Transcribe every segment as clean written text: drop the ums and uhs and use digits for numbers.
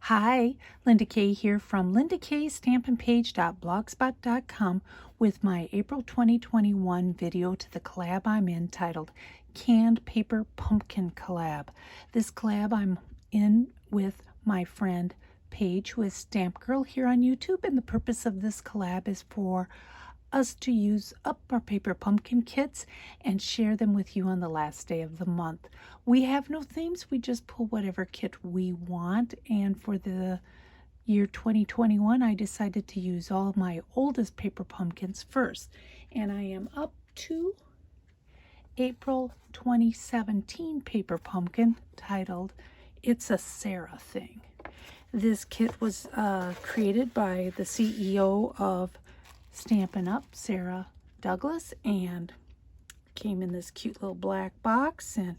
Hi, Linda Kay here from lindakstampinpage.blogspot.com with my April 2021 video to the collab I'm in titled Canned Paper Pumpkin Collab. This collab I'm in with my friend Paige, who is Stmpgrl here on YouTube, and the purpose of this collab is for us to use up our paper pumpkin kits and share them with you on the last day of the month. We have no themes, we just pull whatever kit we want, and for the year 2021 I decided to use all my oldest paper pumpkins first, and I am up to April 2017 paper pumpkin titled It's a Sarah Thing. This kit was created by the CEO of Stampin' Up, Sarah Douglas, and came in this cute little black box, and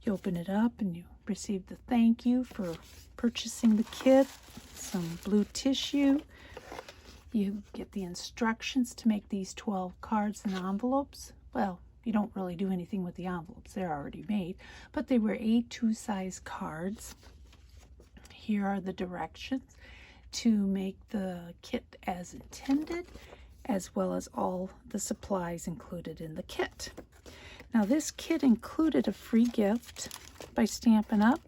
you open it up and you receive the thank you for purchasing the kit, some blue tissue. You get the instructions to make these 12 cards and envelopes. Well, you don't really do anything with the envelopes, they're already made, but they were A2 size cards. Here are the directions to make the kit as intended, as well as all the supplies included in the kit. Now this kit included a free gift by Stampin' Up,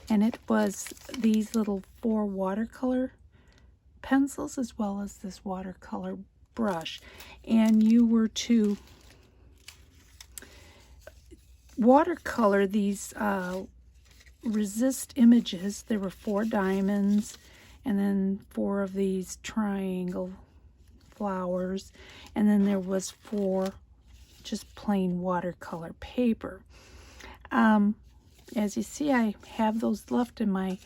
and it was these little 4 watercolor pencils as well as this watercolor brush, and you were to watercolor these resist images. There were 4 diamonds and then 4 of these triangle flowers, and then there was 4 just plain watercolor paper. As you see, I have those left in my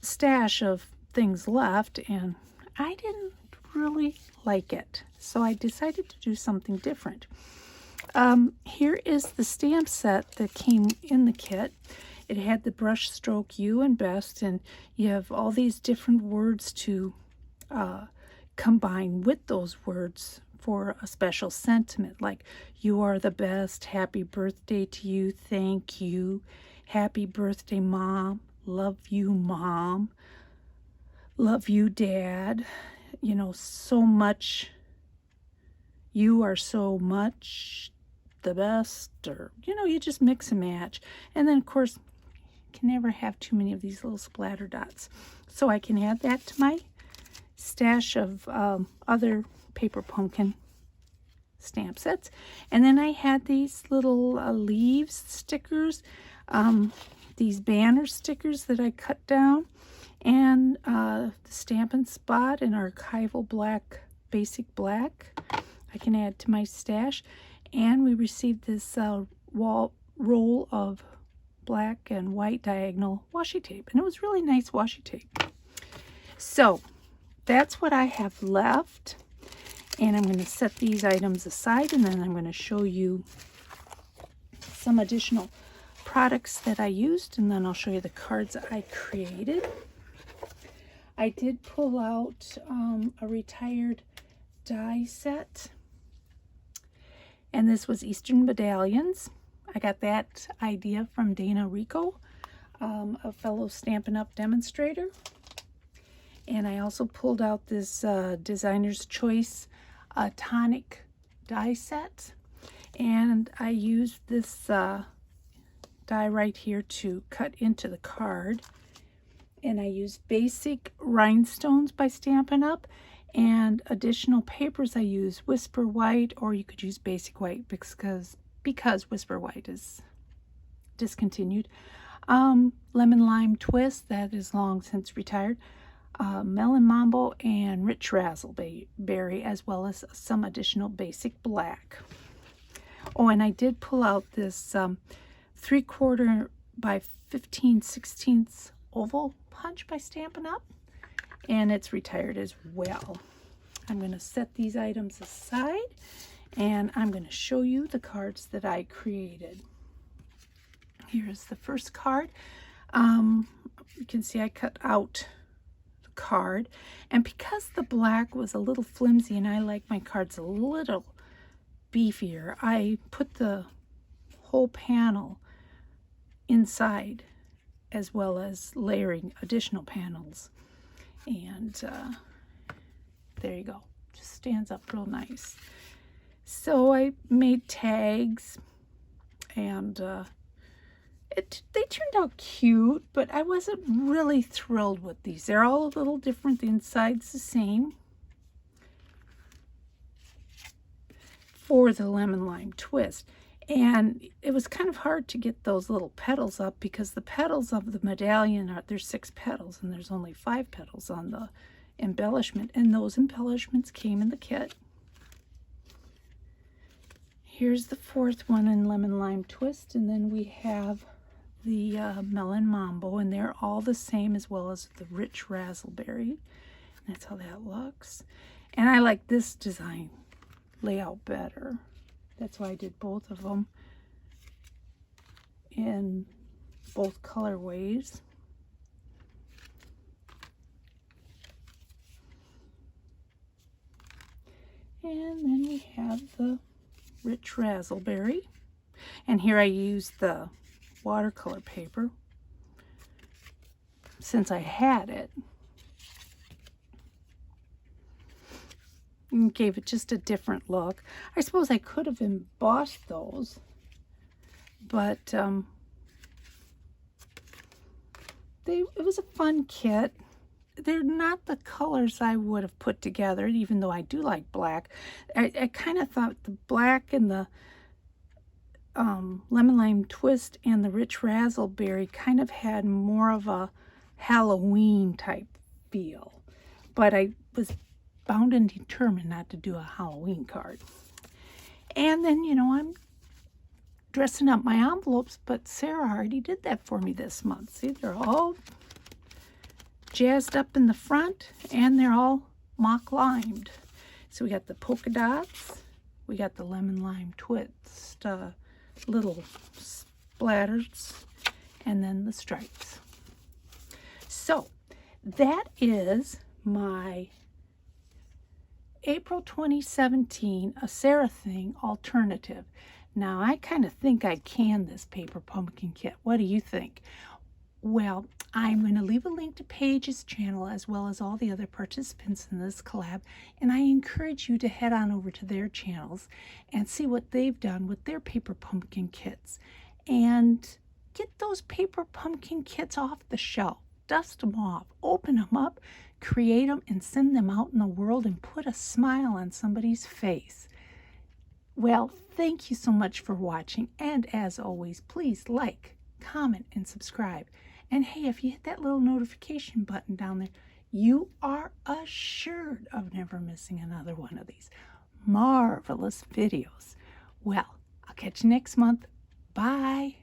stash of things left, and I didn't really like it, so I decided to do something different. Here is the stamp set that came in the kit. It had the brush stroke You and Best, and you have all these different words to combine with those words for a special sentiment, like you are the best, happy birthday to you, thank you, happy birthday mom, love you mom, love you dad, you know, so much, you are so much the best, or you know, you just mix and match. And then of course you can never have too many of these little splatter dots, so I can add that to my stash of other paper pumpkin stamp sets. And then I had these little leaves stickers, these banner stickers that I cut down, and the Stampin' Spot and archival black, basic black I can add to my stash. And we received this roll of black and white diagonal washi tape, and it was really nice washi tape. So that's what I have left, and I'm going to set these items aside, and then I'm going to show you some additional products that I used, and then I'll show you the cards I created. I did pull out a retired die set, and this was Eastern Medallions. I got that idea from Dana Rico, a fellow Stampin' Up demonstrator. And I also pulled out this Designer's Choice tonic die set, and I used this die right here to cut into the card. And I used basic rhinestones by Stampin' Up, and additional papers I use Whisper White, or you could use basic white because Whisper White is discontinued. Lemon Lime Twist, that is long since retired. Melon Mambo and Rich Razzleberry, as well as some additional basic black. Oh, and I did pull out this 3/4 by 15/16 oval punch by Stampin' Up, and it's retired as well. I'm going to set these items aside, and I'm going to show you the cards that I created. Here's the first card. You can see I cut out the card, and because the black was a little flimsy and I like my cards a little beefier, I put the whole panel inside as well as layering additional panels. And there you go. Just stands up real nice. So I made tags, and they turned out cute, but I wasn't really thrilled with these. They're all a little different. The inside's the same for the lemon lime twist. And it was kind of hard to get those little petals up because the petals of the medallion there's 6 petals and there's only 5 petals on the embellishment, and those embellishments came in the kit. Here's the 4th one in lemon lime twist, and then we have the melon mambo, and they're all the same, as well as the rich raspberry. That's how that looks. And I like this design layout better. That's why I did both of them in both colorways. And then we have the rich raspberry. And here I used the watercolor paper since I had it. And gave it just a different look. I suppose I could have embossed those, but it was a fun kit. They're not the colors I would have put together, even though I do like black. I kind of thought the black and the lemon lime twist and the rich raspberry kind of had more of a Halloween type feel, but I was bound and determined not to do a Halloween card. And then, you know, I'm dressing up my envelopes, but Sarah already did that for me this month. See, they're all jazzed up in the front, and they're all mock limed. So we got the polka dots, we got the lemon lime twist, little splatters, and then the stripes. So that is my April 2017 A Sarah Thing alternative. Now I kind of think I canned this paper pumpkin kit. What do you think? Well, I'm going to leave a link to Paige's channel as well as all the other participants in this collab, and I encourage you to head on over to their channels and see what they've done with their paper pumpkin kits, and get those paper pumpkin kits off the shelf. Dust them off, open them up, create them, and send them out in the world and put a smile on somebody's face. Well, thank you so much for watching, and as always, please like, comment, and subscribe. And hey, if you hit that little notification button down there, you are assured of never missing another one of these marvelous videos. Well, I'll catch you next month. Bye.